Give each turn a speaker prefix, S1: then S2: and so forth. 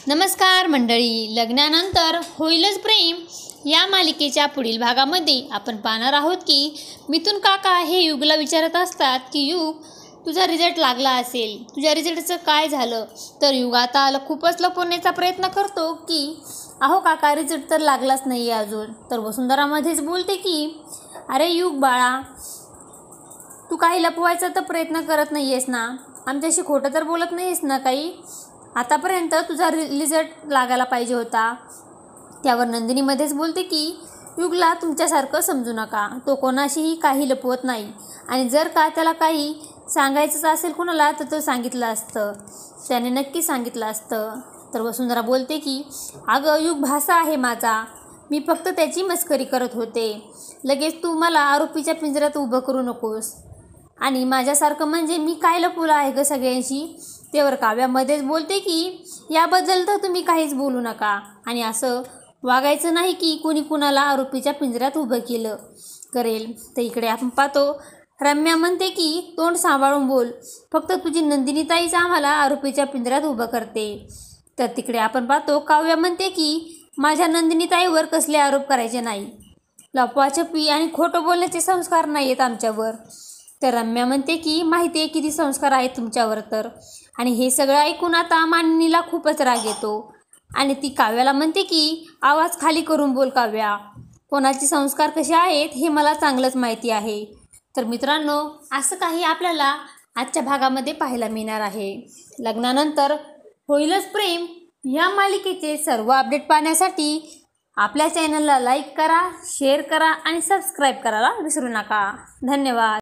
S1: नमस्कार मंडळी, लग्नानंतर होईलच प्रेम या मालिकेच्या पुढील भागामध्ये आपण पाहणार आहोत की मिथुन काका हे युगला विचारत असतात की युग, तुझा रिझल्ट लागला असेल, तुझ्या रिझल्टचं काय झालं. तर युग आता खूपच लपवण्याचा प्रयत्न करतो की अहो काका, रिझल्ट तर लागलाच नाही आहे अजून. तर वसुंधरा मध्येच बोलते की अरे युग बाळा, तू काही लपवायचा तर प्रयत्न करत नाही आहेस ना, आमच्याशी खोटं तर बोलत नाही आहेस ना काही. आतापर्यंत तुझा रिझल्ट लागायला पाहिजे होता. त्यावर नंदिनी मध्येच बोलते की युगला तुमच्यासारखं समजू नका, तो कोणाशीही काही लपवत नाही आणि जर का त्याला काही सांगायचंच असेल कुणाला तर तो सांगितलं असतं, त्याने नक्की सांगितलं असतं. तर वसुंधरा बोलते की अगं युग, भासा आहे माझा, मी फक्त त्याची मस्करी करत होते. लगेच तू मला आरोपीच्या पिंजऱ्यात उभं करू नकोस. आणि माझ्यासारखं म्हणजे मी काय लपवलं आहे गं सगळ्यांशी. त्यावर काव्यामध्येच बोलते की याबद्दल तर तुम्ही काहीच बोलू नका आणि असं वागायचं नाही की कोणी कुणाला आरोपीच्या पिंजऱ्यात उभं करेल. तर इकडे आपण पाहतो रम्या म्हणते की तोंड सांभाळून बोल, फक्त तुझी नंदिनीताईच आम्हाला आरोपीच्या पिंजऱ्यात उभं करते. तर तिकडे आपण पाहतो काव्या म्हणते की माझ्या नंदिनीताईवर कसले आरोप करायचे नाही, लपवाछपी आणि खोटं बोलण्याचे संस्कार नाही आहेत आमच्यावर. तर रम्या म्हणते की माहिती आहे किती संस्कार आहेत तुमच्यावर तर. आणि हे सगळं ऐकून आता मानिनीला खूपच राग येतो आणि ती काव्याला म्हणते की आवाज खाली करून बोल काव्या, कोणाचे संस्कार कसे आहेत हे मला चांगलंच माहिती आहे. तर मित्रांनो, असं काही आपल्याला आजच्या भागामध्ये पाहायला मिळणार आहे. लग्नानंतर होईलच प्रेम या मालिकेचे सर्व अपडेट पाहण्यासाठी आपल्या चॅनलला लाईक करा, शेअर करा आणि सबस्क्राईब करायला विसरू नका. धन्यवाद.